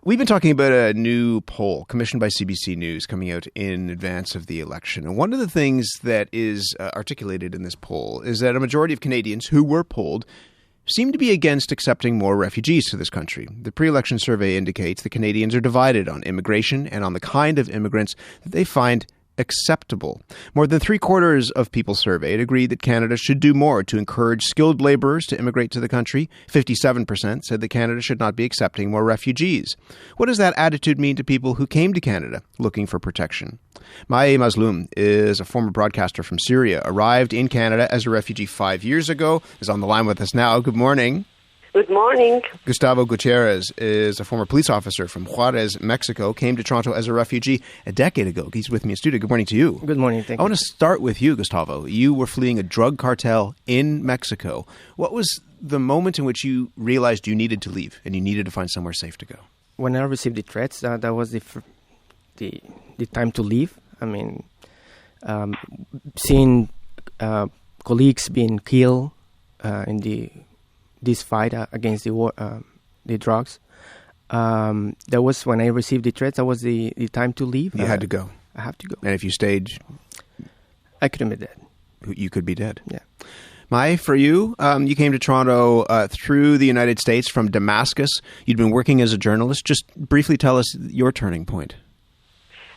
We've been talking about a new poll commissioned by CBC News coming out in advance of the election. And one of the things that is articulated in this poll is that a majority of Canadians who were polled seem to be against accepting more refugees to this country. The pre-election survey indicates that Canadians are divided on immigration and on the kind of immigrants that they find acceptable. More than 3/4 of people surveyed agreed that Canada should do more to encourage skilled laborers to immigrate to the country. 57% said that Canada should not be accepting more refugees. What does that attitude mean to people who came to Canada looking for protection? Mai Mazloum is a former broadcaster from Syria, arrived in Canada as a refugee 5 years ago, is on the line with us now. Good morning. Good morning. Gustavo Gutierrez is a former police officer from Juarez, Mexico, came to Toronto as a refugee a decade ago. He's with me in studio. Good morning to you. Good morning. Thank you. I want to start with you, Gustavo. You were fleeing a drug cartel in Mexico. What was the moment in which you realized you needed to leave and you needed to find somewhere safe to go? When I received the threats, that was the time to leave. I mean, seeing colleagues being killed in this fight against the drugs. That was when I received the threats. That was the time to leave. You had to go. I have to go. And if you stayed, I could have been dead. You could be dead. Yeah. Mai, for you, you came to Toronto through the United States from Damascus. You'd been working as a journalist. Just briefly tell us your turning point.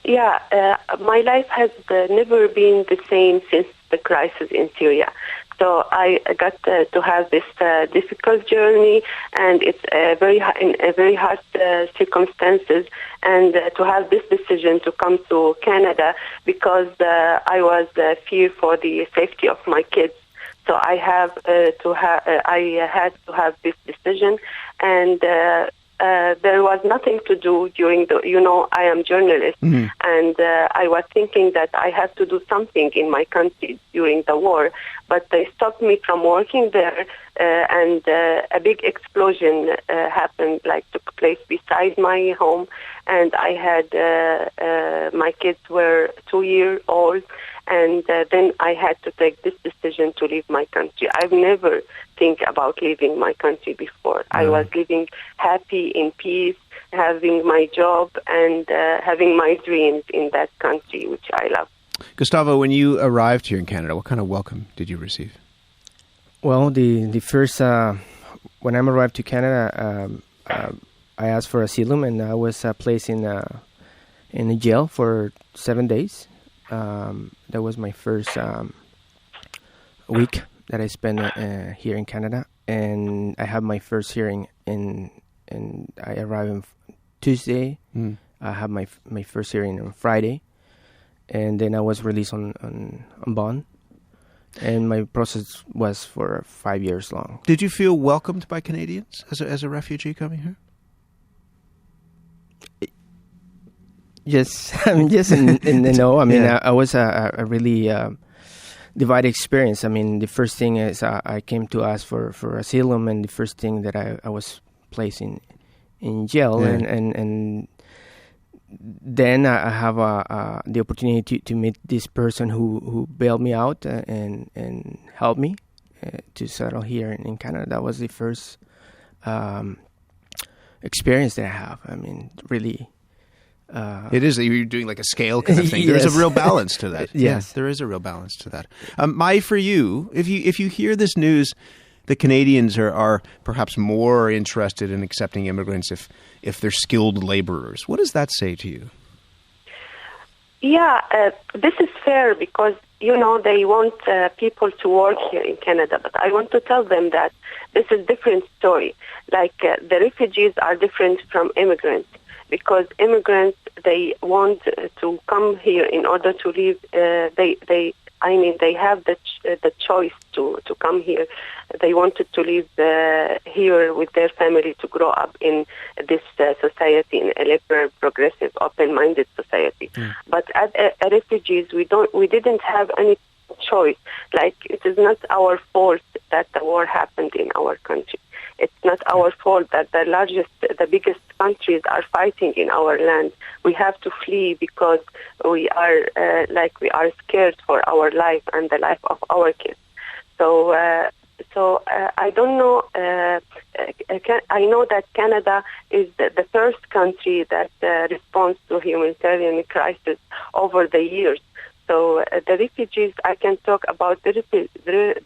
Yeah, my life has never been the same since the crisis in Syria. So I got to have this difficult journey, and it's in very hard circumstances, and to have this decision to come to Canada because I was fear for the safety of my kids. So I had to have this decision, and there was nothing to do during I am journalist, and I was thinking that I have to do something in my country during the war, but they stopped me from working there, and a big explosion took place beside my home, and I had my kids were 2 years old, and then I had to take this decision to leave my country. I've never think about leaving my country before. I was living happy, in peace, having my job, and having my dreams in that country, which I love. Gustavo, when you arrived here in Canada, what kind of welcome did you receive? Well, the first when I arrived to Canada, I asked for asylum, and I was placed in a jail for 7 days. That was my first week that I spent here in Canada, and I had my first hearing and I arrived on Tuesday. I had my first hearing on Friday, and then I was released on bond. And my process was for 5 years long. Did you feel welcomed by Canadians as a refugee coming here? Yes, yes and no. I mean, I was a really divided experience. I mean, the first thing is I came to ask for asylum, and the first thing that I was placed in jail, and then I have the opportunity to meet this person who bailed me out and helped me to settle here in Canada. That was the first experience that I have. I mean, really. It is. You're doing like a scale kind of thing. There is a real balance to that. Yes, there is a real balance to that. Mai, for you, if you hear this news, the Canadians are perhaps more interested in accepting immigrants if they're skilled laborers. What does that say to you? Yeah, this is fair because, they want people to work here in Canada. But I want to tell them that this is a different story. Like the refugees are different from immigrants. Because immigrants, they want to come here in order to live. They have the choice to come here. They wanted to live here with their family to grow up in this society, in a liberal, progressive, open-minded society. But as refugees, we didn't have any choice. Like, it is not our fault that the war happened in our country. It's not our fault that the biggest countries are fighting in our land. We have to flee because we are scared for our life and the life of our kids. So I don't know. I know that Canada is the first country that responds to humanitarian crisis over the years. So the refugees, I can talk about the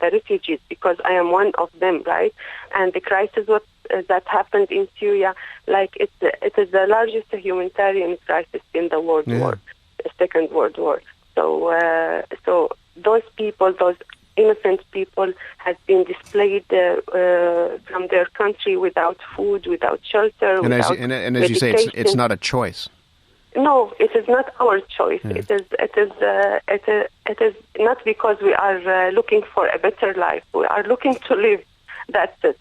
refugees because I am one of them, right? And the crisis that happened in Syria, like it is the largest humanitarian crisis in the World War, the Second World War. So those people, those innocent people, have been displaced from their country without food, without shelter, and without and as you say, it's not a choice. No, it is not our choice. Yeah. It is not because we are looking for a better life. We are looking to live. That's it.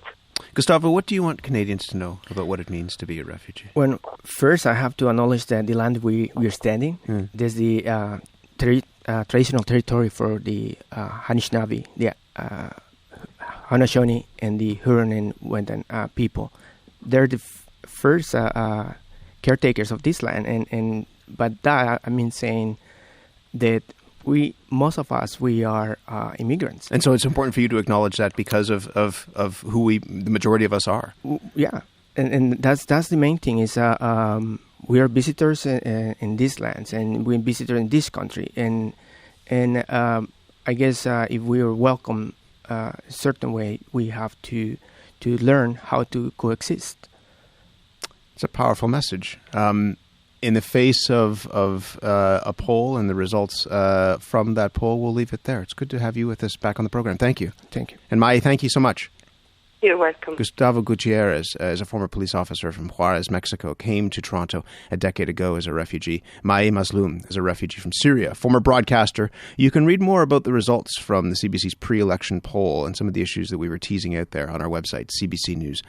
Gustavo, what do you want Canadians to know about what it means to be a refugee? Well, first I have to acknowledge that the land we are standing, there's the traditional territory for the Anishinaabe, the Haudenosaunee, and the Huron and Wendat people. They're the first caretakers of this land, and but that I mean saying that most of us are immigrants, and so it's important for you to acknowledge that because of who the majority of us are. Yeah, and that's the main thing is we are visitors in these lands, and we're visitors in this country, and I guess if we are welcome a certain way, we have to learn how to coexist. It's a powerful message. In the face of a poll and the results from that poll, we'll leave it there. It's good to have you with us back on the program. Thank you. Thank you. And Mai, thank you so much. You're welcome. Gustavo Gutierrez is a former police officer from Juarez, Mexico, came to Toronto a decade ago as a refugee. Mai Mazloum is a refugee from Syria, former broadcaster. You can read more about the results from the CBC's pre-election poll and some of the issues that we were teasing out there on our website, cbcnews.ca.